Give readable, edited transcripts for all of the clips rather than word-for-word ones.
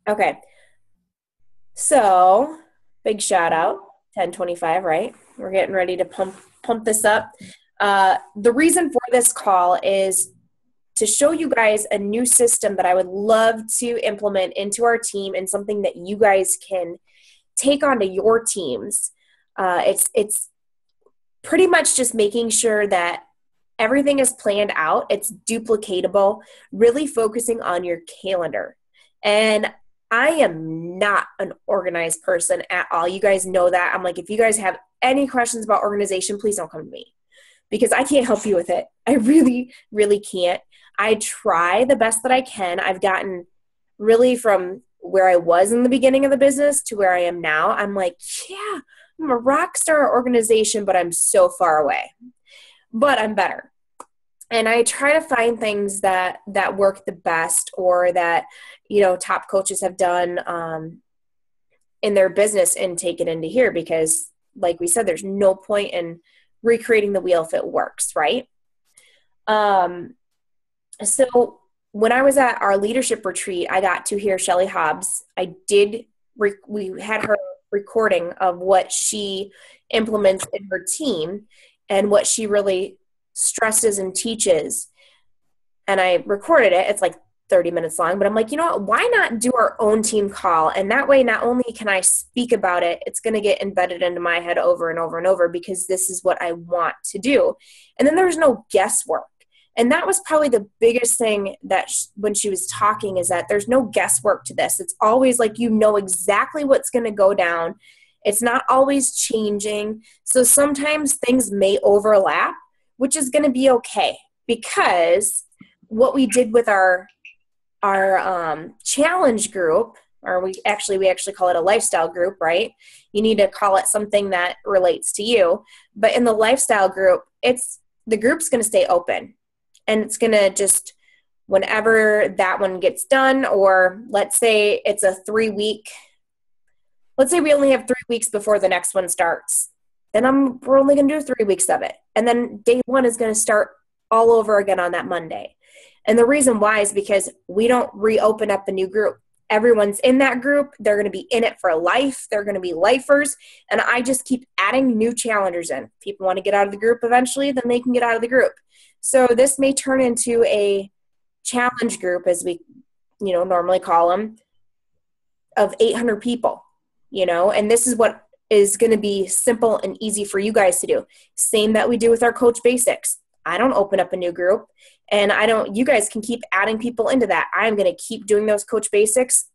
Okay. So, big shout out, 1025, right? We're getting ready to pump this up. The reason for this call is to show you guys a new system that I would love to implement into our team and something that you guys can take onto your teams. It's pretty much just making sure that everything is planned out, it's duplicatable, really focusing on your calendar. And I am not an organized person at all. You guys know that. I'm like, if you guys have any questions about organization, please don't come to me because I can't help you with it. I really, really can't. I try the best that I can. I've gotten really from where I was in the beginning of the business to where I am now. I'm like, yeah, I'm a rock star organization, but I'm so far away. But I'm better. And I try to find things that work the best or that, top coaches have done in their business and take it into here because, like we said, there's no point in recreating the wheel if it works, right? So when I was at our leadership retreat, I got to hear Shelly Hobbs. We had her recording of what she implements in her team and what she really stresses and teaches. And I recorded it. It's like 30 minutes long, but I'm like, you know what? Why not do our own team call? And that way, not only can I speak about it, it's going to get embedded into my head over and over and over because this is what I want to do. And then there's no guesswork. And that was probably the biggest thing that when she was talking is that there's no guesswork to this. It's always like you know exactly what's going to go down. It's not always changing. So sometimes things may overlap, which is going to be okay because what we did with our challenge group, or we actually call it a lifestyle group, right? You need to call it something that relates to you. But in the lifestyle group, the group's going to stay open. And it's going to just, whenever that one gets done, or let's say it's a 3-week, let's say we only have 3 weeks before the next one starts. Then we're only going to do 3 weeks of it. And then day one is going to start all over again on that Monday. And the reason why is because we don't reopen up a new group. Everyone's in that group. They're going to be in it for life. They're going to be lifers. And I just keep adding new challengers in. If people want to get out of the group eventually, then they can get out of the group. So this may turn into a challenge group, as we, normally call them, of 800 people, and this is what is going to be simple and easy for you guys to do. Same that we do with our Coach Basics. I don't open up a new group, and you guys can keep adding people into that. I'm going to keep doing those Coach Basics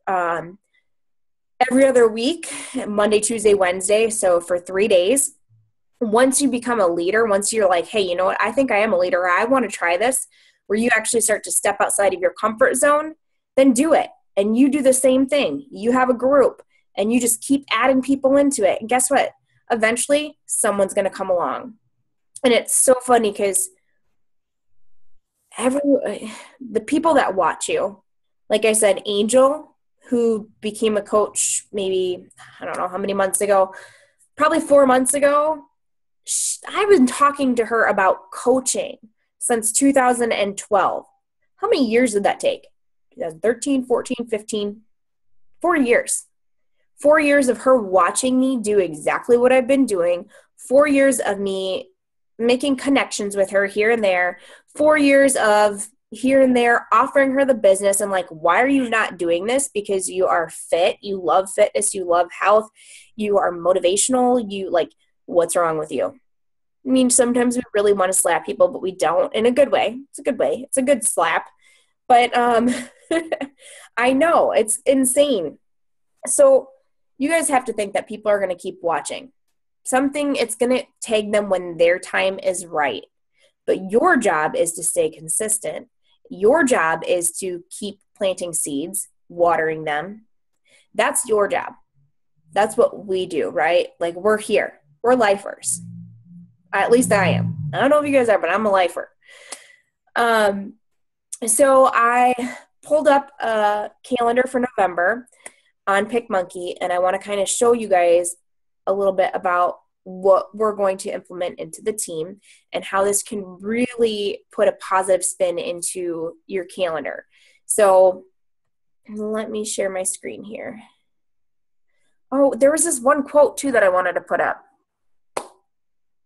every other week, Monday, Tuesday, Wednesday. So for 3 days. Once you become a leader, once you're like, hey, you know what, I think I am a leader, or I want to try this, where you actually start to step outside of your comfort zone, then do it. And you do the same thing. You have a group and you just keep adding people into it. And guess what? Eventually, someone's going to come along. And it's so funny because the people that watch you, like I said, Angel, who became a coach maybe, I don't know how many months ago, probably 4 months ago, I've been talking to her about coaching since 2012. How many years did that take? 2013, 14, 15, 4 years. 4 years of her watching me do exactly what I've been doing. 4 years of me making connections with her here and there. 4 years of here and there offering her the business. And like, why are you not doing this? Because you are fit. You love fitness. You love health. You are motivational. What's wrong with you? I mean, sometimes we really want to slap people, but we don't in a good way. It's a good way. It's a good slap. But I know it's insane. So you guys have to think that people are going to keep watching. It's going to tag them when their time is right. But your job is to stay consistent. Your job is to keep planting seeds, watering them. That's your job. That's what we do, right? Like, we're here. We're lifers. At least I am. I don't know if you guys are, but I'm a lifer. So I pulled up a calendar for November on PicMonkey, and I want to kind of show you guys a little bit about what we're going to implement into the team and how this can really put a positive spin into your calendar. So Let me share my screen here. Oh, there was this one quote too that I wanted to put up.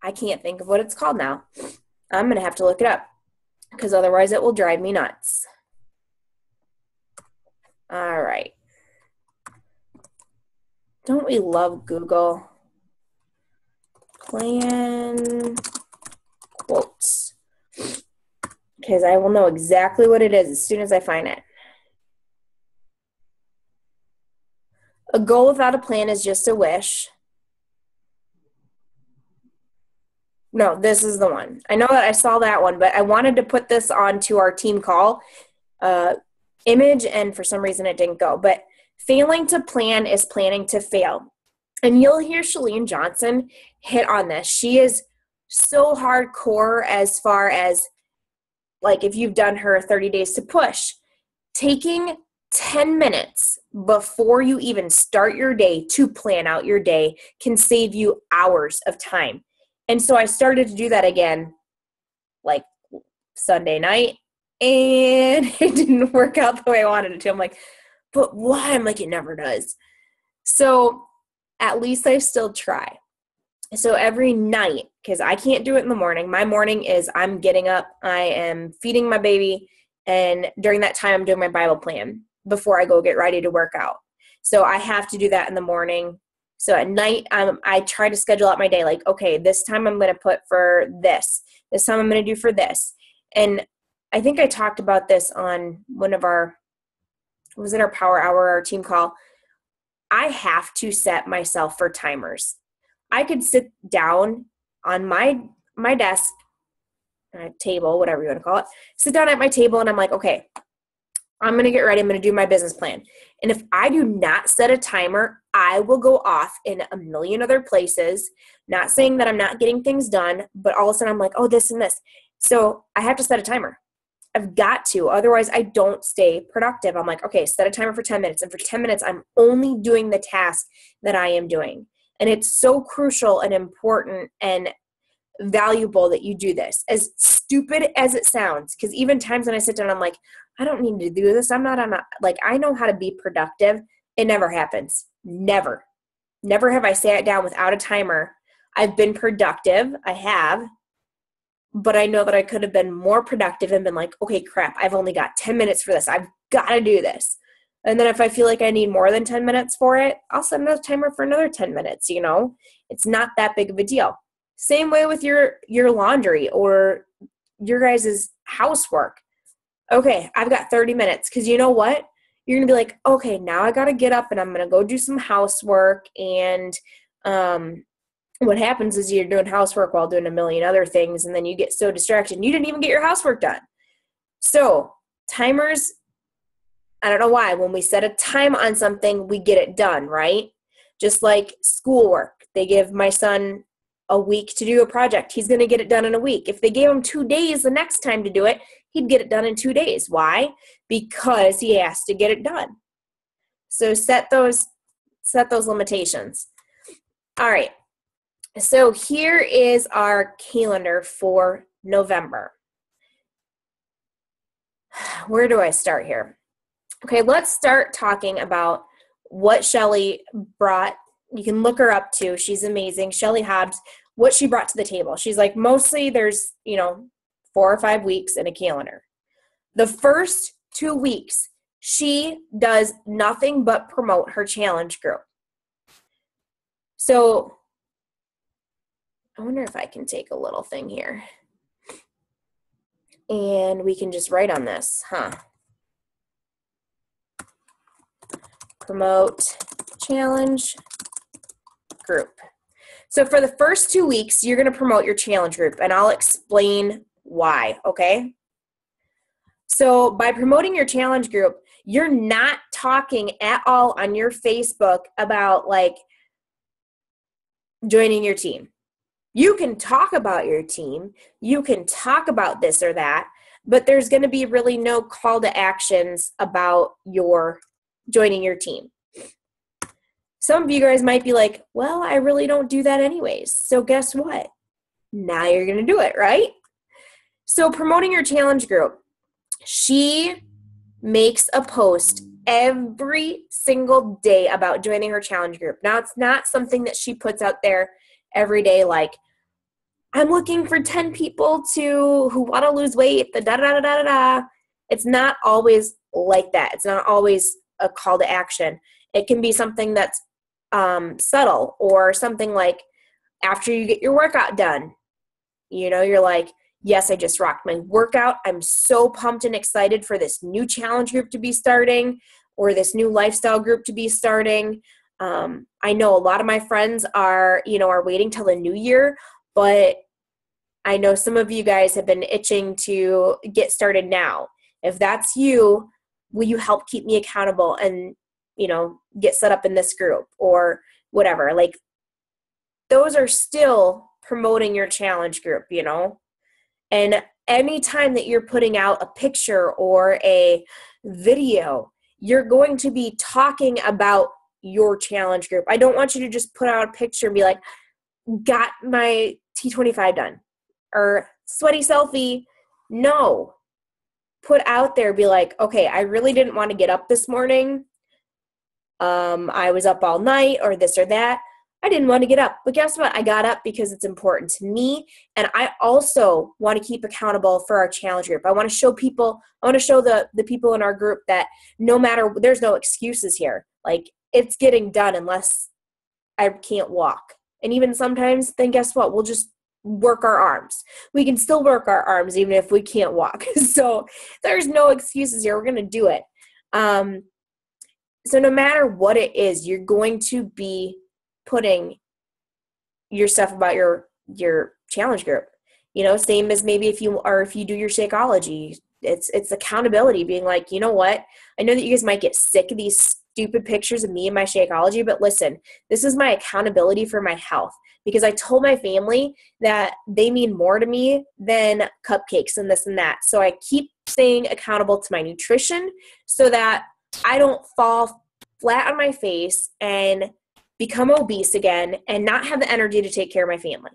I can't think of what it's called now. I'm going to have to look it up because otherwise it will drive me nuts. All right. Don't we love Google? Plan quotes. Because I will know exactly what it is as soon as I find it. A goal without a plan is just a wish. No, this is the one. I know that I saw that one, but I wanted to put this onto our team call image, and for some reason it didn't go. But failing to plan is planning to fail. And you'll hear Chalene Johnson hit on this. She is so hardcore as far as, like, if you've done her 30 days to push, taking 10 minutes before you even start your day to plan out your day can save you hours of time. And so I started to do that again, like Sunday night, and it didn't work out the way I wanted it to. I'm like, but why? I'm like, it never does. So at least I still try. So every night, because I can't do it in the morning, my morning is I'm getting up, I am feeding my baby, and during that time I'm doing my Bible plan before I go get ready to work out. So I have to do that in the morning. So at night, I try to schedule out my day, like, okay, this time I'm going to put for this time I'm going to do for this. And I think I talked about this on one of our, was it our Power Hour, our team call? I have to set myself for timers. I could sit down on my desk, table, whatever you want to call it, sit down at my table and I'm like, okay, I'm going to get ready. I'm going to do my business plan. And if I do not set a timer, I will go off in a million other places, not saying that I'm not getting things done, but all of a sudden I'm like, oh, this and this. So I have to set a timer. I've got to. Otherwise, I don't stay productive. I'm like, okay, set a timer for 10 minutes. And for 10 minutes, I'm only doing the task that I am doing. And it's so crucial and important and valuable that you do this, as stupid as it sounds. Because even times when I sit down, I'm like, I don't need to do this. I'm not on like, I know how to be productive. It never happens. Never have I sat down without a timer. I've been productive. I have. But I know that I could have been more productive and been like, okay, crap, I've only got 10 minutes for this. I've got to do this. And then if I feel like I need more than 10 minutes for it, I'll set another timer for another 10 minutes, you know? It's not that big of a deal. Same way with your laundry or your guys' housework. Okay, I've got 30 minutes because you know what? You're going to be like, okay, now I got to get up and I'm going to go do some housework. And what happens is you're doing housework while doing a million other things, and then you get so distracted. You didn't even get your housework done. So timers, I don't know why. When we set a time on something, we get it done, right? Just like schoolwork. They give my son a week to do a project. He's going to get it done in a week. If they gave him 2 days the next time to do it, he'd get it done in 2 days. Why? Because he has to get it done. So set those limitations. All right. So here is our calendar for November. Where do I start here? Okay, let's start talking about what Shelly brought. You can look her up too. She's amazing. Shelly Hobbs, what she brought to the table. She's like, mostly there's, 4 or 5 weeks in a calendar. The first 2 weeks, she does nothing but promote her challenge group. So I wonder if I can take a little thing here. And we can just write on this, Promote challenge group. So for the first 2 weeks, you're going to promote your challenge group, and I'll explain why, okay? So by promoting your challenge group, you're not talking at all on your Facebook about like joining your team. You can talk about your team, you can talk about this or that, but there's going to be really no call to actions about your joining your team. Some of you guys might be like, well, I really don't do that anyways. So guess what? Now you're going to do it, right? So promoting your challenge group, she makes a post every single day about joining her challenge group. Now, it's not something that she puts out there every day like, I'm looking for 10 people who want to lose weight, the da-da-da-da-da-da. It's not always like that. It's not always a call to action. It can be something that's subtle, or something like after you get your workout done, you're like, yes, I just rocked my workout. I'm so pumped and excited for this new challenge group to be starting, or this new lifestyle group to be starting. I know a lot of my friends are waiting till the new year, but I know some of you guys have been itching to get started now. If that's you, will you help keep me accountable and, get set up in this group or whatever? Like, those are still promoting your challenge group, And anytime that you're putting out a picture or a video, you're going to be talking about your challenge group. I don't want you to just put out a picture and be like, got my T25 done, or sweaty selfie. No. Put out there, be like, okay, I really didn't want to get up this morning. I was up all night, or this or that. I didn't want to get up, but guess what? I got up because it's important to me. And I also want to keep accountable for our challenge group. I want to show the people in our group that no matter, there's no excuses here. Like, it's getting done unless I can't walk. And even sometimes, then guess what? We'll just work our arms. We can still work our arms even if we can't walk. So there's no excuses here. We're going to do it. So no matter what it is, you're going to be putting your stuff about your challenge group. Same as maybe if you do your Shakeology, it's accountability, being like, you know what? I know that you guys might get sick of these stupid pictures of me and my Shakeology, but listen, this is my accountability for my health, because I told my family that they mean more to me than cupcakes and this and that. So I keep staying accountable to my nutrition so that I don't fall flat on my face and become obese again and not have the energy to take care of my family.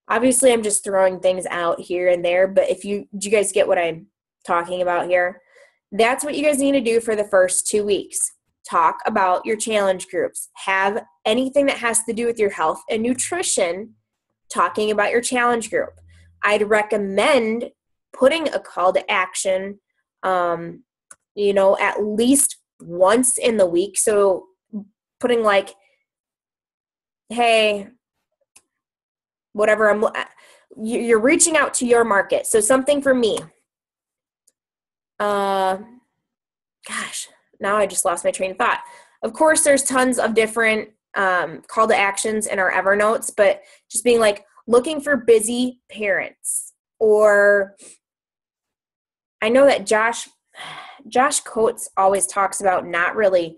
Obviously, I'm just throwing things out here and there, but do you guys get what I'm talking about here? That's what you guys need to do for the first 2 weeks. Talk about your challenge groups. Have anything that has to do with your health and nutrition talking about your challenge group. I'd recommend putting a call to action, at least once in the week. So putting like, hey, whatever, you're reaching out to your market. So something for me, gosh, now I just lost my train of thought. Of course, there's tons of different call to actions in our Evernotes, but just being like, looking for busy parents. Or I know that Josh Coates always talks about not really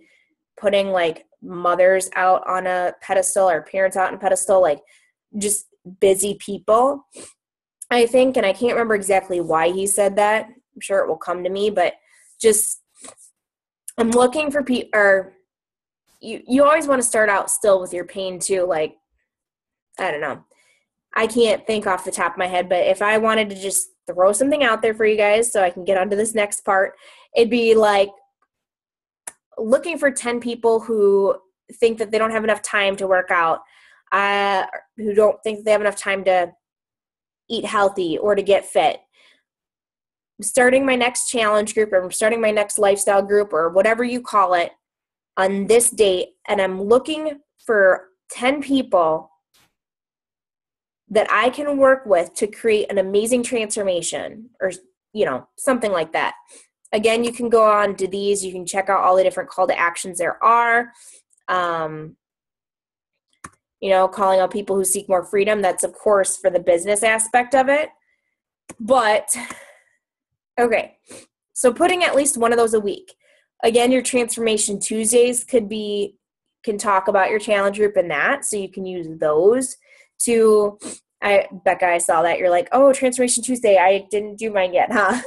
putting like mothers out on a pedestal or parents out on a pedestal, like just busy people, I think. And I can't remember exactly why he said that. I'm sure it will come to me, but just, I'm looking for people, or you always want to start out still with your pain too. Like, I don't know. I can't think off the top of my head, but if I wanted to just throw something out there for you guys so I can get onto this next part, it'd be like looking for 10 people who think that they don't have enough time to work out, who don't think that they have enough time to eat healthy or to get fit. I'm starting my next challenge group, or I'm starting my next lifestyle group, or whatever you call it, on this date, and I'm looking for 10 people that I can work with to create an amazing transformation, or, something like that. Again, you can go on to these. You can check out all the different call to actions there are. Calling out people who seek more freedom. That's, of course, for the business aspect of it. But, okay. So putting at least one of those a week. Again, your Transformation Tuesdays can talk about your challenge group and that. So you can use those to, Becca, I saw that. You're like, oh, Transformation Tuesday. I didn't do mine yet, huh?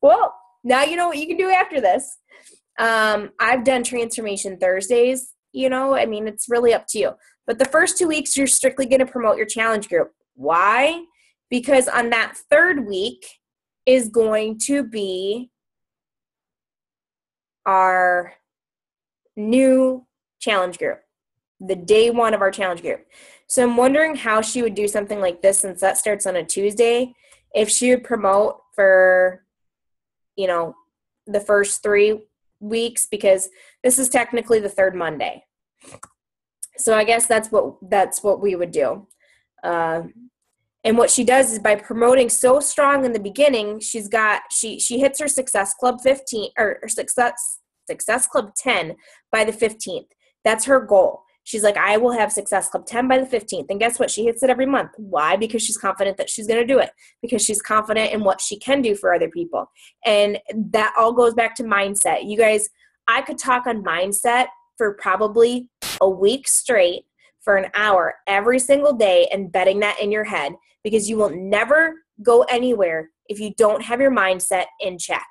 Well, now you know what you can do after this. I've done Transformation Thursdays, it's really up to you. But the first 2 weeks, you're strictly going to promote your challenge group. Why? Because on that third week, is going to be our new challenge group, the day one of our challenge group. So I'm wondering how she would do something like this, since that starts on a Tuesday, if she would promote for, the first 3 weeks, because this is technically the third Monday. So I guess that's what we would do. And what she does is, by promoting so strong in the beginning, she hits her Success Club 15 or Success Club 10 by the 15th. That's her goal. She's like, I will have Success Club 10 by the 15th. And guess what? She hits it every month. Why? Because she's confident that she's going to do it. Because she's confident in what she can do for other people. And that all goes back to mindset. You guys, I could talk on mindset for probably a week straight for an hour every single day, embedding that in your head, because you will never go anywhere if you don't have your mindset in check.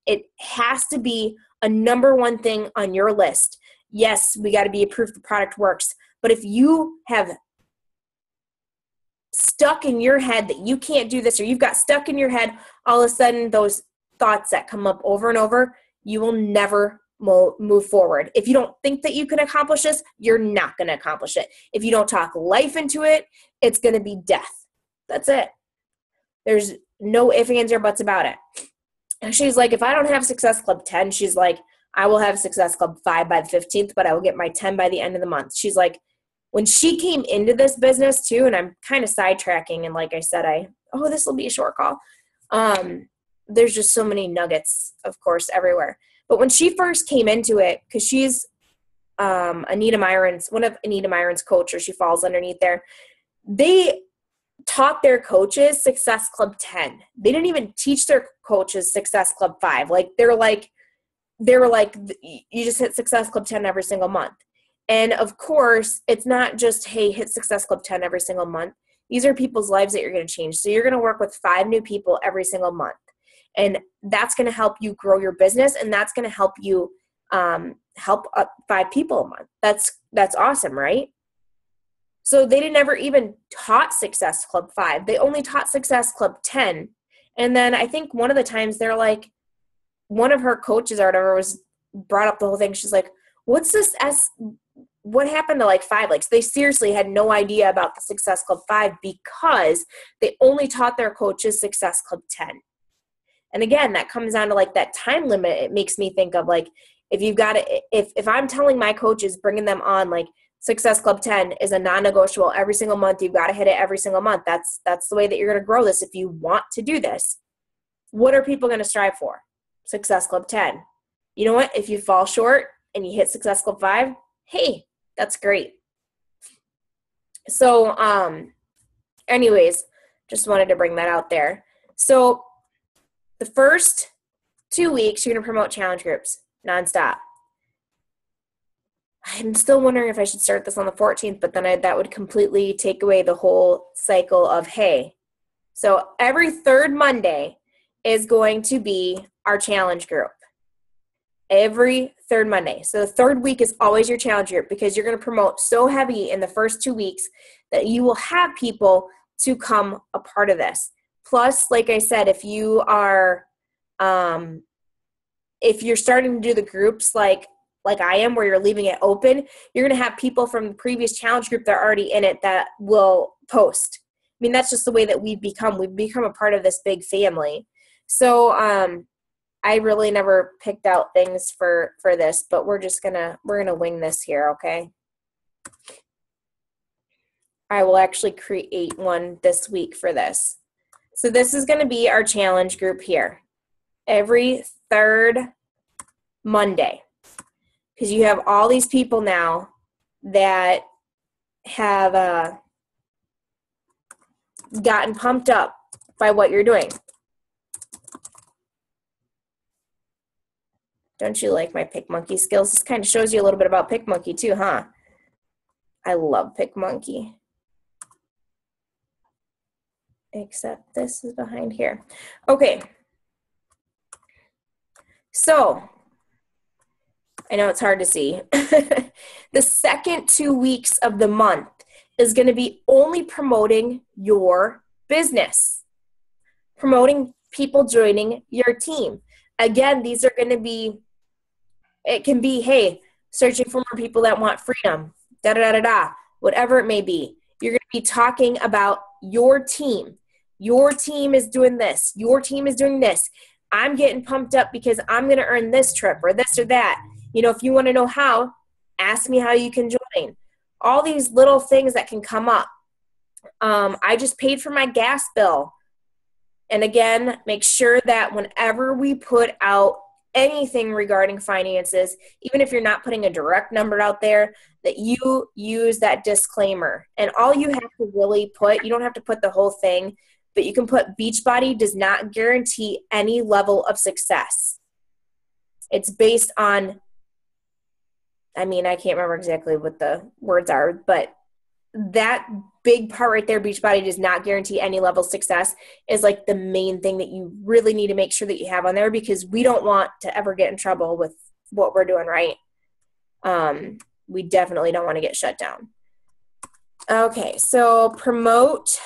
It has to be a number one thing on your list. Yes, we got to be a proof the product works. But if you have stuck in your head that you can't do this, or you've got stuck in your head, all of a sudden those thoughts that come up over and over, you will never move forward. If you don't think that you can accomplish this, you're not going to accomplish it. If you don't talk life into it, it's going to be death. That's it. There's no ifs, ands, or buts about it. And she's like, if I don't have Success Club 10, she's like, I will have Success Club 5 by the 15th, but I will get my 10 by the end of the month. She's like, when she came into this business too, and I'm kind of sidetracking, and like I said, this will be a short call. There's just so many nuggets, of course, everywhere. But when she first came into it, because she's one of Anita Myron's coaches, she falls underneath there, they taught their coaches Success Club 10. They didn't even teach their coaches Success Club 5. They were like, you just hit Success Club 10 every single month. And of course, it's not just, hey, hit Success Club 10 every single month. These are people's lives that you're going to change. So you're going to work with 5 new people every single month. And that's going to help you grow your business, and that's going to help you help up 5 people a month. That's awesome, right? So they never even taught Success Club 5. They only taught Success Club 10. And then I think one of the times they're like, one of her coaches or whatever was brought up the whole thing. She's like, what's this what happened to 5? So they seriously had no idea about the Success Club 5 because they only taught their coaches Success Club 10. And again, that comes down to that time limit. It makes me think of if you've got it, if I'm telling my coaches, bringing them on, Success Club 10 is a non-negotiable every single month. You've got to hit it every single month. That's the way that you're going to grow this if you want to do this. What are people going to strive for? Success Club 10. You know what? If you fall short and you hit Success Club 5, hey, that's great. So, anyways, just wanted to bring that out there. So, the first 2 weeks, you're going to promote challenge groups nonstop. I'm still wondering if I should start this on the 14th, but then that would completely take away the whole cycle of, hey. So every third Monday is going to be our challenge group. Every third Monday. So the third week is always your challenge group, because you're going to promote so heavy in the first 2 weeks that you will have people to come a part of this. Plus, like I said, if you are, if you're starting to do the groups like I am, where you're leaving it open, you're going to have people from the previous challenge group that are already in it that will post. I mean, that's just the way that we've become a part of this big family. So, I really never picked out things for this, but we're going to wing this here. Okay. I will actually create one this week for this. So this is going to be our challenge group here every third Monday, because you have all these people now that have gotten pumped up by what you're doing. Don't you like my PicMonkey skills? This kind of shows you a little bit about PicMonkey too, huh? I love PicMonkey. Except this is behind here. Okay. So, I know it's hard to see. The second 2 weeks of the month is going to be only promoting your business. Promoting people joining your team. Again, these are going to be, it can be, hey, searching for more people that want freedom, da-da-da-da-da, whatever it may be. You're going to be talking about your team. Your team is doing this. Your team is doing this. I'm getting pumped up because I'm going to earn this trip or this or that. You know, if you want to know how, ask me how you can join. All these little things that can come up. I just paid for my gas bill. And again, make sure that whenever we put out anything regarding finances, even if you're not putting a direct number out there, that you use that disclaimer. And all you have to really put, you don't have to put the whole thing, but you can put Beachbody does not guarantee any level of success. It's based on, I mean, I can't remember exactly what the words are, but that big part right there, Beachbody does not guarantee any level of success, is like the main thing that you really need to make sure that you have on there, because we don't want to ever get in trouble with what we're doing, right? We definitely don't want to get shut down. Okay, so promote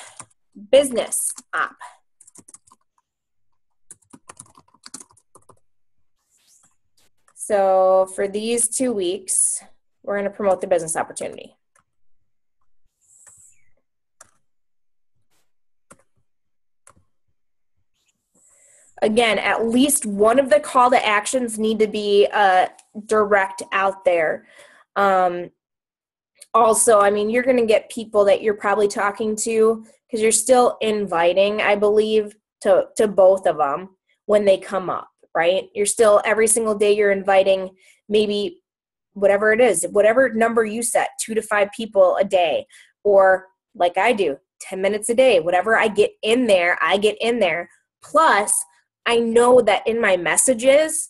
business app. So for these 2 weeks, we're going to promote the business opportunity. Again, at least one of the call to actions need to be direct out there. Also, I mean, you're going to get people that you're probably talking to, because you're still inviting, I believe, to both of them when they come up, right? You're still, every single day you're inviting maybe whatever it is, whatever number you set, 2 to 5 people a day, or like I do, 10 minutes a day, whatever I get in there, I get in there. Plus, I know that in my messages,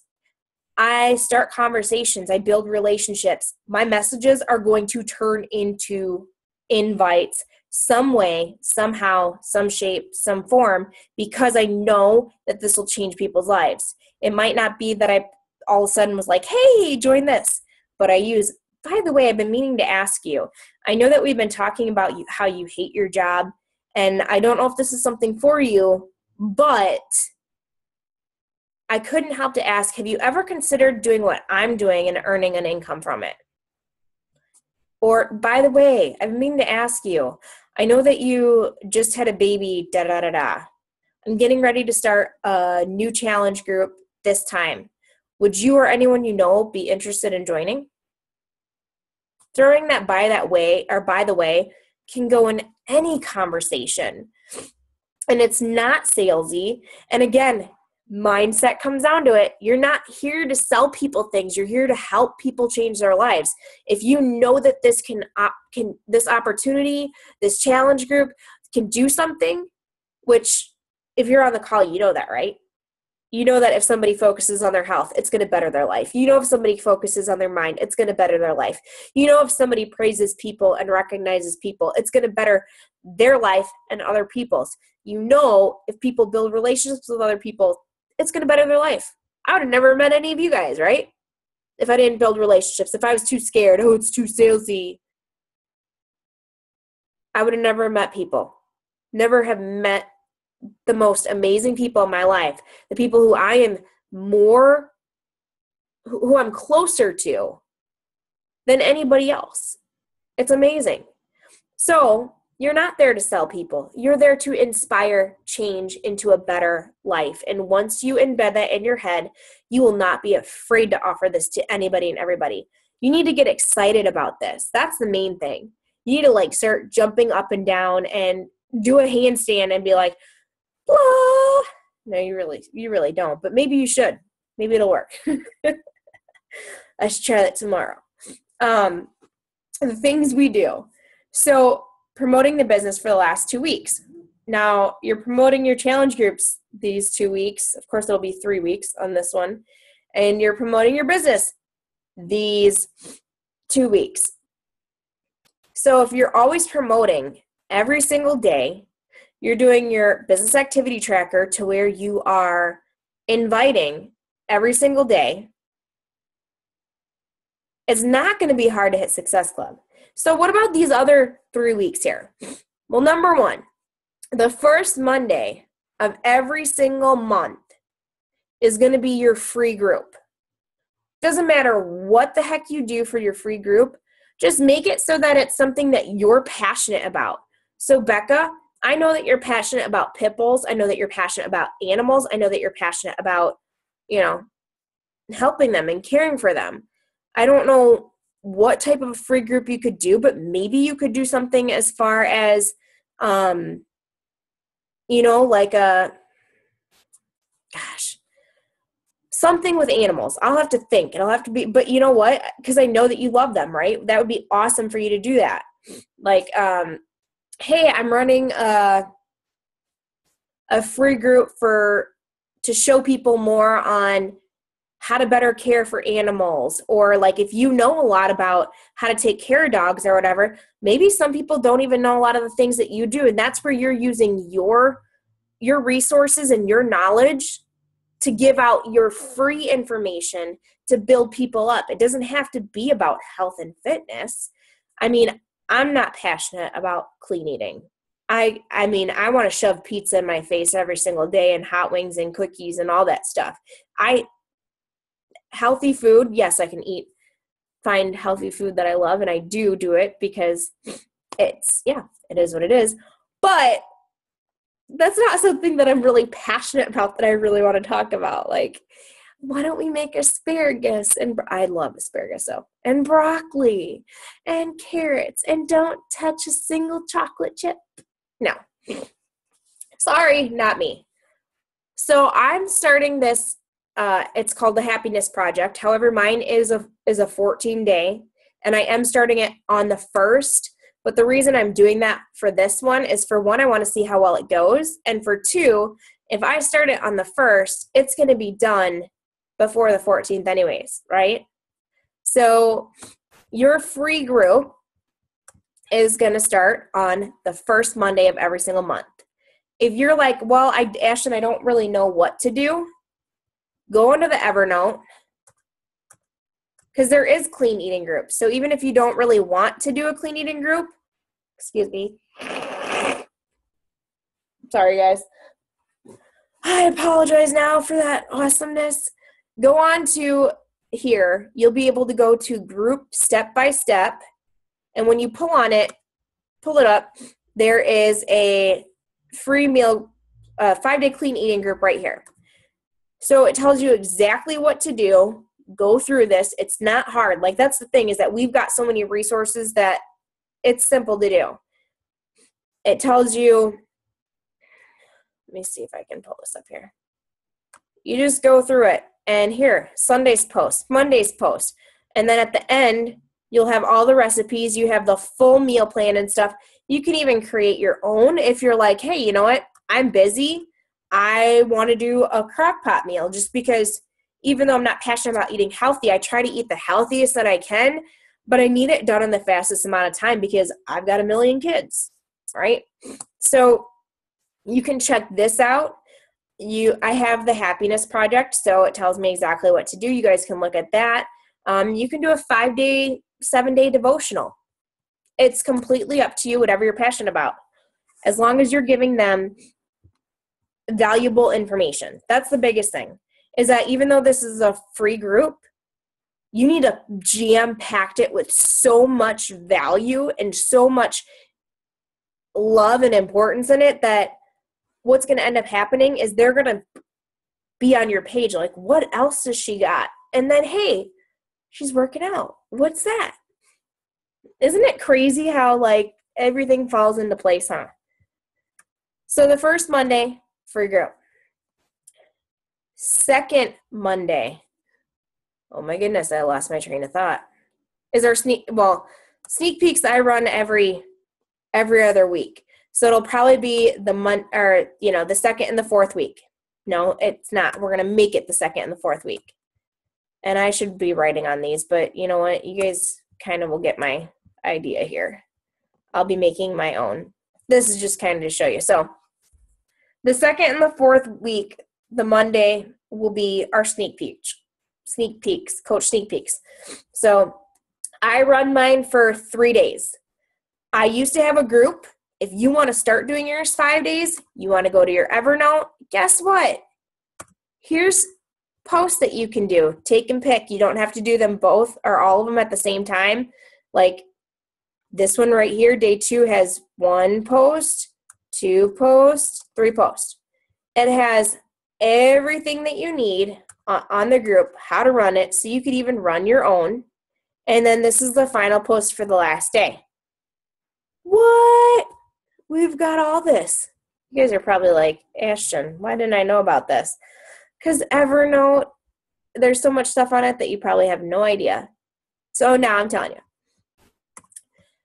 I start conversations, I build relationships. My messages are going to turn into invites some way, somehow, some shape, some form, because I know that this will change people's lives. It might not be that I all of a sudden was like, hey, join this, but I use, by the way, I've been meaning to ask you. I know that we've been talking about how you hate your job, and I don't know if this is something for you, but I couldn't help to ask, have you ever considered doing what I'm doing and earning an income from it? Or, by the way, I've been meaning to ask you, I know that you just had a baby, da-da-da-da. I'm getting ready to start a new challenge group this time. Would you or anyone you know be interested in joining? Throwing that by the way, can go in any conversation. And it's not salesy. And again, mindset comes down to it. You're not here to sell people things. You're here to help people change their lives. If you know that this this opportunity, this challenge group can do something, which if you're on the call, you know that, right? You know that if somebody focuses on their health, it's going to better their life. You know if somebody focuses on their mind, it's going to better their life. You know if somebody praises people and recognizes people, it's going to better their life and other people's. You know if people build relationships with other people, it's going to better their life. I would have never met any of you guys, right? If I didn't build relationships, if I was too scared, oh, it's too salesy, I would have never met people. Never have met the most amazing people in my life, the people who I am who I'm closer to than anybody else. It's amazing. So you're not there to sell people. You're there to inspire change into a better life. And once you embed that in your head, you will not be afraid to offer this to anybody and everybody. You need to get excited about this. That's the main thing. You need to start jumping up and down and do a handstand and be like, blah. No, you really don't, but maybe you should. Maybe it'll work. I should try that tomorrow. The things we do. So promoting the business for the last 2 weeks. Now you're promoting your challenge groups these 2 weeks. Of course, it'll be 3 weeks on this one. And you're promoting your business these 2 weeks. So if you're always promoting every single day, you're doing your business activity tracker to where you are inviting every single day, it's not going to be hard to hit Success Club. So what about these other 3 weeks here? Well, number one, the first Monday of every single month is going to be your free group. Doesn't matter what the heck you do for your free group, just make it so that it's something that you're passionate about. So Becca, I know that you're passionate about pit bulls. I know that you're passionate about animals. I know that you're passionate about, helping them and caring for them. I don't know what type of free group you could do, but maybe you could do something as far as, like something with animals. I'll have to think. It'll have to be, but you know what? Because I know that you love them, right? That would be awesome for you to do that. Like, hey, I'm running a free group to show people more on how to better care for animals. Or like if you know a lot about how to take care of dogs or whatever, maybe some people don't even know a lot of the things that you do. And that's where you're using your resources and your knowledge to give out your free information to build people up. It doesn't have to be about health and fitness. I mean, I'm not passionate about clean eating. I want to shove pizza in my face every single day and hot wings and cookies and all that stuff. Healthy food, yes, I can find healthy food that I love, and I do it because it is what it is. But that's not something that I'm really passionate about that I really want to talk about. Like, why don't we make asparagus? And I love asparagus, and broccoli and carrots, and don't touch a single chocolate chip. No. Sorry, not me. So I'm starting this, it's called the Happiness Project. However, mine is a 14-day, and I am starting it on the 1st. But the reason I'm doing that for this one is, for one, I want to see how well it goes. And for two, if I start it on the 1st, it's going to be done before the 14th anyways, right? So your free group is going to start on the first Monday of every single month. If you're like, well, Ashton, I don't really know what to do, go into the Evernote, because there is clean eating groups. So even if you don't really want to do a clean eating group, excuse me. Sorry, guys. I apologize now for that awesomeness. Go on to here. You'll be able to go to group step by step. And when you pull it up, there is a free meal, 5-day clean eating group right here. So it tells you exactly what to do. Go through this. It's not hard. Like, that's the thing, is that we've got so many resources that it's simple to do. It tells you, let me see if I can pull this up here. You just go through it. And here, Sunday's post, Monday's post. And then at the end, you'll have all the recipes. You have the full meal plan and stuff. You can even create your own if you're like, hey, you know what? I'm busy. I want to do a crock pot meal, just because even though I'm not passionate about eating healthy, I try to eat the healthiest that I can, but I need it done in the fastest amount of time because I've got 1 million kids, right? So you can check this out. I have the Happiness Project, so it tells me exactly what to do. You guys can look at that. You can do a 5-day, 7-day devotional. It's completely up to you, whatever you're passionate about, as long as you're giving them valuable information. That's the biggest thing, is that even though this is a free group, you need to jam-packed it with so much value and so much love and importance in it that what's going to end up happening is they're going to be on your page like, what else does she got? And then, hey, she's working out. What's that? Isn't it crazy how, like, everything falls into place, huh? So the first Monday, free group. Second Monday, oh my goodness, I lost my train of thought, is our sneak peeks that I run every other week. So it'll probably be the second and the fourth week. No, it's not. We're going to make it the second and the fourth week. And I should be writing on these, but you know what? You guys kind of will get my idea here. I'll be making my own. This is just kind of to show you. So the second and the fourth week, the Monday will be our sneak peeks, coach sneak peeks. So I run mine for 3 days. I used to have a group. if you want to start doing yours 5 days, you want to go to your Evernote, guess what? Here's posts that you can do. Take and pick. You don't have to do them both or all of them at the same time. Like this one right here, day 2 has 1 post, 2 posts, 3 posts. It has everything that you need on the group, how to run it, so you could even run your own. And then this is the final post for the last day. What? We've got all this. You guys are probably like, Ashton, why didn't I know about this? Because Evernote, there's so much stuff on it that you probably have no idea. So now I'm telling you.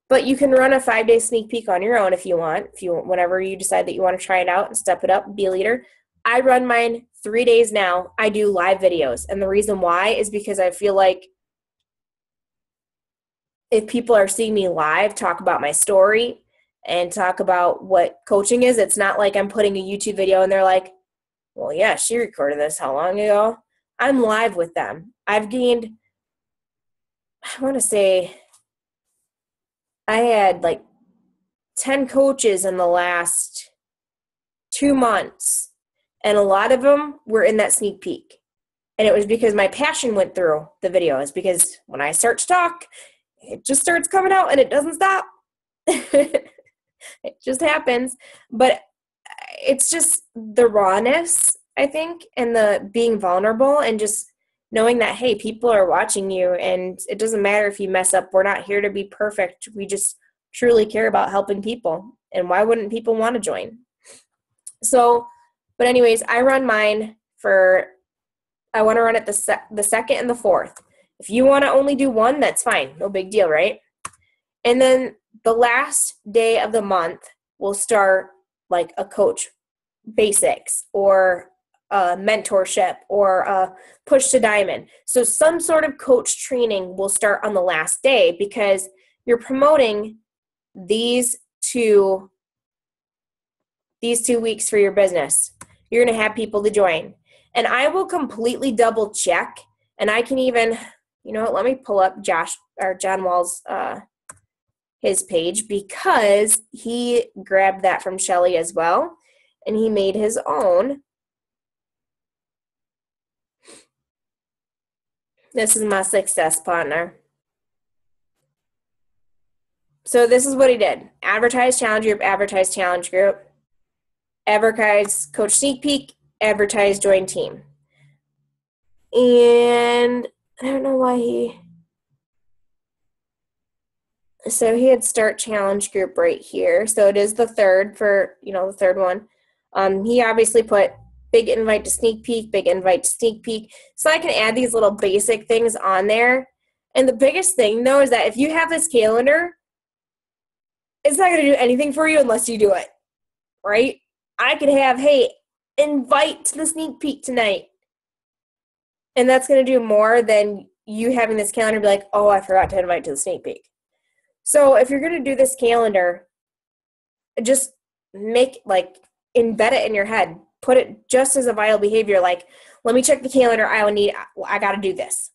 But you can run a 5-day sneak peek on your own if you want. Whenever you decide that you want to try it out and step it up, be a leader. I run mine 3 days now. I do live videos. And the reason why is because I feel like if people are seeing me live talk about my story and talk about what coaching is, it's not like I'm putting a YouTube video and they're like, well, yeah, she recorded this how long ago? I'm live with them. I've gained, I want to say, I had like 10 coaches in the last 2 months, and a lot of them were in that sneak peek. And it was because my passion went through the videos, because when I start to talk, it just starts coming out and it doesn't stop. It just happens. But it's just the rawness, I think, and the being vulnerable and just knowing that, hey, people are watching you and it doesn't matter if you mess up. We're not here to be perfect. We just truly care about helping people. And why wouldn't people want to join? So, but anyways, I run mine I want to run it the 2nd and the 4th. If you want to only do 1, that's fine. No big deal, right? And then the last day of the month, we'll start like a coach basics or a mentorship or a push to diamond. So some sort of coach training will start on the last day, because you're promoting these two weeks for your business. You're going to have people to join. And I will completely double check. And I can even, let me pull up John Wall's his page, because he grabbed that from Shelly as well. And he made his own. This is my success partner. So this is what he did. Advertise challenge group, advertise challenge group, advertise coach sneak peek, advertise join team. And I don't know why so he had start challenge group right here. So it is the 3rd for, the 3rd one. He obviously put big invite to sneak peek, big invite to sneak peek. So I can add these little basic things on there. And the biggest thing, though, is that if you have this calendar, it's not going to do anything for you unless you do it, right? I could have, hey, invite to the sneak peek tonight. And that's going to do more than you having this calendar be like, oh, I forgot to invite to the sneak peek. So if you're going to do this calendar, just embed it in your head. Put it just as a vital behavior, like, let me check the calendar. I got to do this.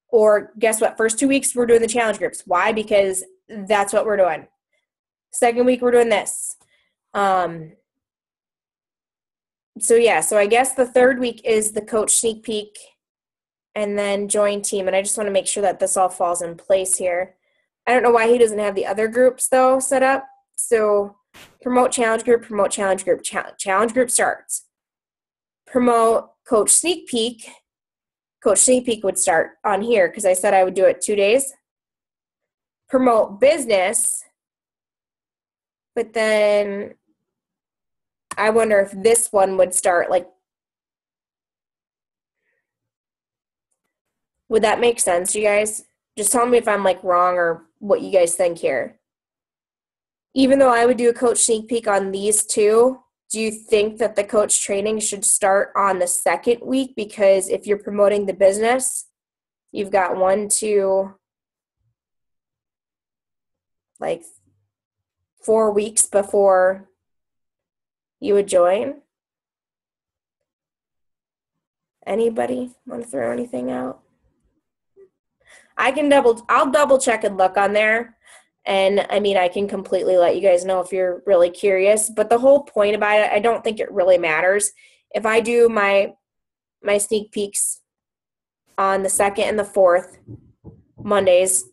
Or guess what? First 2 weeks, we're doing the challenge groups. Why? Because that's what we're doing. 2nd week, we're doing this. So I guess the 3rd week is the coach sneak peek and then join team. And I just want to make sure that this all falls in place here. I don't know why he doesn't have the other groups, though, set up. So promote challenge group, challenge group starts. Promote coach sneak peek. Coach sneak peek would start on here because I said I would do it 2 days. Promote business. But then I wonder if this one would start would that make sense, you guys? Just tell me if I'm wrong or what you guys think here. Even though I would do a coach sneak peek on these 2, do you think that the coach training should start on the 2nd week? Because if you're promoting the business, you've got 1, 2, 4 weeks before you would join. Anybody want to throw anything out? I'll double check and look on there. And I mean, I can completely let you guys know if you're really curious, but the whole point about it, I don't think it really matters. If I do my sneak peeks on the 2nd and the 4th Mondays,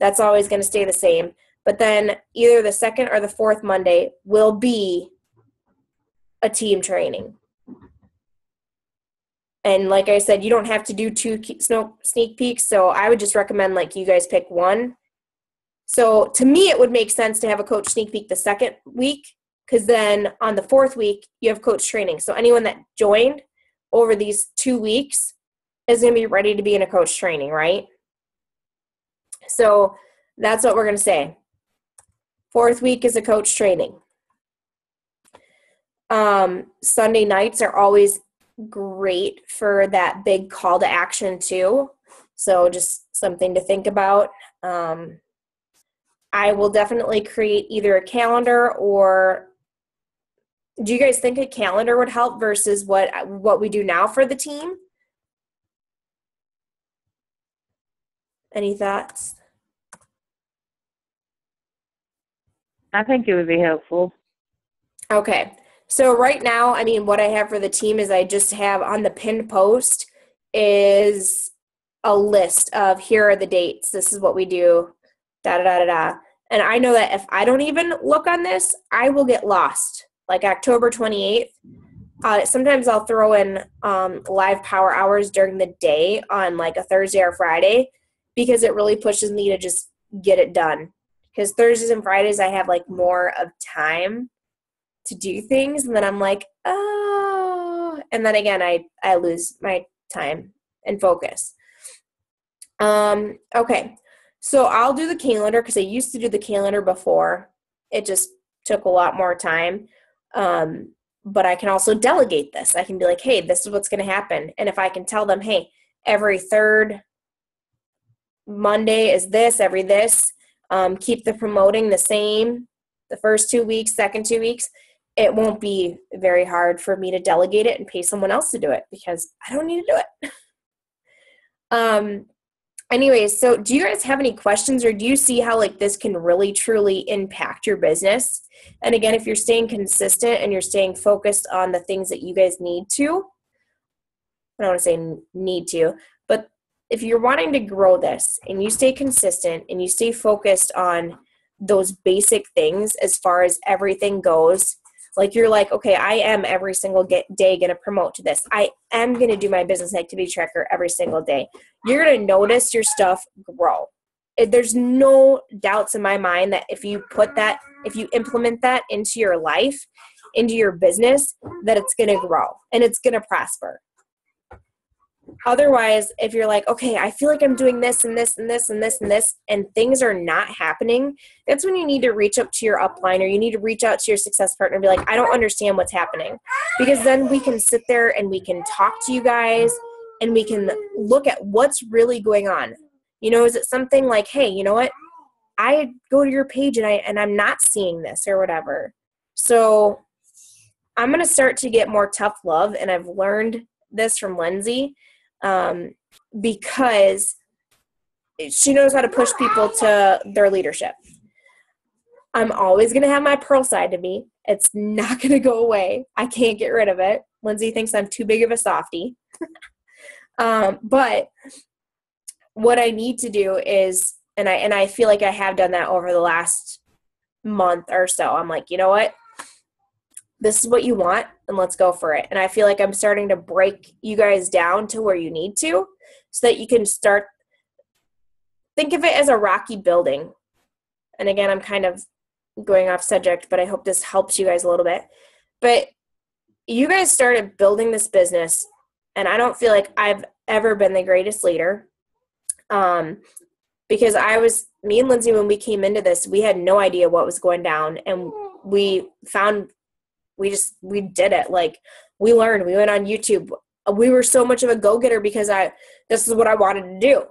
that's always going to stay the same. But then either the 2nd or the 4th Monday will be a team training. And like I said, you don't have to do 2 sneak peeks, so I would just recommend like you guys pick one. So to me, it would make sense to have a coach sneak peek the 2nd week, because then on the 4th week, you have coach training. So anyone that joined over these 2 weeks is going to be ready to be in a coach training, right? So that's what we're going to say. 4th week is a coach training. Sunday nights are always great for that big call to action too. So just something to think about. I will definitely create either a calendar, or do you guys think a calendar would help versus what we do now for the team? Any thoughts? I think it would be helpful. Okay. So right now, I mean, what I have for the team is I just have on the pinned post is a list of here are the dates. This is what we do, da-da-da-da-da. And I know that if I don't even look on this, I will get lost. Like October 28th, sometimes I'll throw in live power hours during the day on like a Thursday or Friday, because it really pushes me to just get it done. Because Thursdays and Fridays, I have like more of time to do things, and then I'm like, oh, and then again, I lose my time and focus. Okay, so I'll do the calendar, because I used to do the calendar before. It just took a lot more time. But I can also delegate this. I can be like, hey, this is what's going to happen. And if I can tell them, hey, every 3rd Monday is this, every this, keep the promoting the same, the first 2 weeks, second 2 weeks, it won't be very hard for me to delegate it and pay someone else to do it, because I don't need to do it. Anyways, so do you guys have any questions, or do you see how like this can really truly impact your business? And again, if you're staying consistent and you're staying focused on the things that you guys need to, I don't want to say need to, but if you're wanting to grow this and you stay consistent and you stay focused on those basic things as far as everything goes, like you're like, okay, I am every single day going to promote to this. I am going to do my business activity tracker every single day. You're going to notice your stuff grow. There's no doubts in my mind that if you implement that into your life, into your business, that it's going to grow and it's going to prosper. Otherwise, if you're like, okay, I feel like I'm doing this and this and this and this and this, and things are not happening, that's when you need to reach up to your upline, or you need to reach out to your success partner and be like, I don't understand what's happening. Because then we can sit there and we can talk to you guys and we can look at what's really going on. You know, is it something like, hey, you know what? I go to your page and I'm not seeing this or whatever. So I'm going to start to get more tough love, and I've learned this from Lindsay. Because she knows how to push people to their leadership. I'm always going to have my pearl side to me. It's not going to go away. I can't get rid of it. Lindsay thinks I'm too big of a softie. But what I need to do is, and I feel like I have done that over the last month or so. I'm like, you know what? This is what you want, and let's go for it. And I feel like I'm starting to break you guys down to where you need to, so that you can start, think of it as a rocky building. And again, I'm kind of going off subject, but I hope this helps you guys a little bit. But you guys started building this business, and I don't feel like I've ever been the greatest leader. Because me and Lindsay, when we came into this, we had no idea what was going down, and we did it. Like, we learned, we went on YouTube. We were so much of a go-getter because this is what I wanted to do.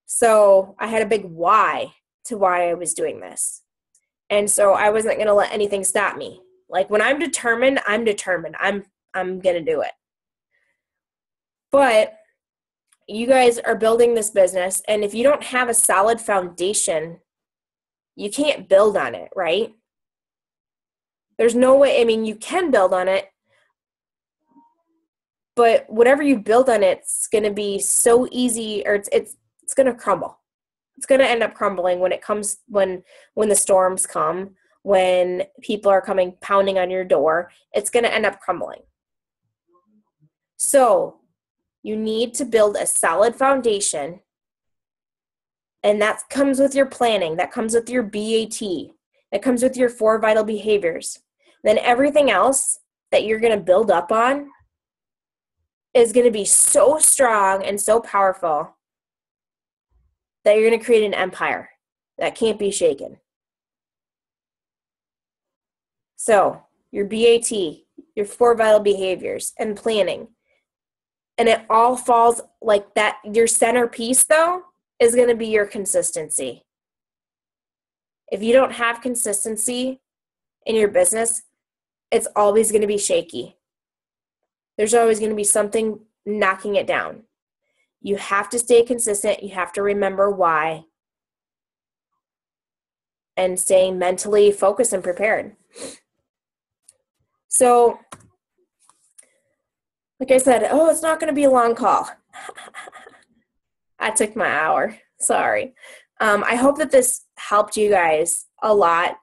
So I had a big why to why I was doing this. And so I wasn't going to let anything stop me. Like, when I'm determined, I'm determined. I'm going to do it. But you guys are building this business, and if you don't have a solid foundation, you can't build on it, right? There's no way. I mean, you can build on it, but whatever you build on it's going to be so easy, or it's going to crumble. It's going to end up crumbling when the storms come, when people are coming pounding on your door. It's going to end up crumbling. So you need to build a solid foundation, and that comes with your planning. That comes with your BAT. That comes with your 4 vital behaviors. Then everything else that you're going to build up on is going to be so strong and so powerful that you're going to create an empire that can't be shaken. So your BAT, your 4 vital behaviors, and planning. And it all falls like that. Your centerpiece, though, is going to be your consistency. If you don't have consistency in your business, it's always going to be shaky. There's always going to be something knocking it down. You have to stay consistent. You have to remember why. And staying mentally focused and prepared. So, like I said, it's not going to be a long call. I took my hour. Sorry. I hope that this helped you guys a lot.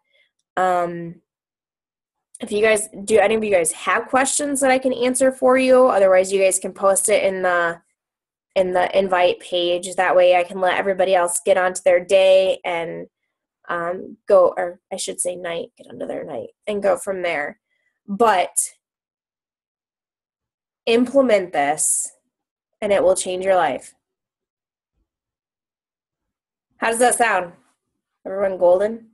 If you guys, do any of you guys have questions that I can answer for you? Otherwise, you guys can post it in the invite page. That way I can let everybody else get onto their day and go, or I should say night, get onto their night and go from there. But implement this and it will change your life. How does that sound? Everyone golden?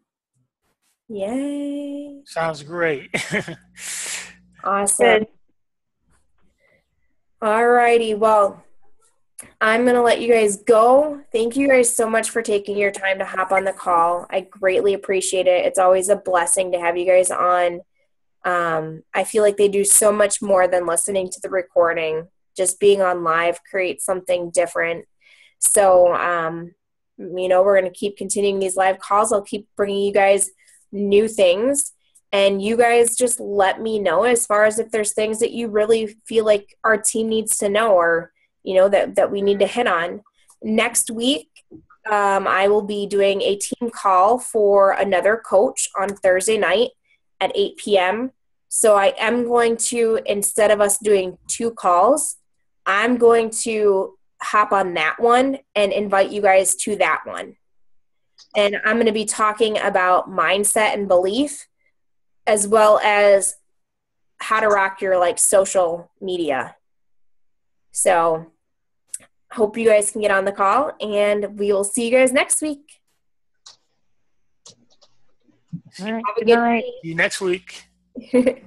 Yay. Sounds great. Awesome. Good. Alrighty, well, I'm going to let you guys go. Thank you guys so much for taking your time to hop on the call. I greatly appreciate it. It's always a blessing to have you guys on. I feel like they do so much more than listening to the recording. Just being on live creates something different. So, we're going to keep continuing these live calls. I'll keep bringing you guys new things. And you guys just let me know as far as if there's things that you really feel like our team needs to know or, that we need to hit on. Next week, I will be doing a team call for another coach on Thursday night at 8 p.m. So I am going to, instead of us doing 2 calls, I'm going to hop on that one and invite you guys to that one. And I'm going to be talking about mindset and belief, as well as how to rock your social media. So hope you guys can get on the call, and we will see you guys next week. All right. Have a Good good night. See you next week. day.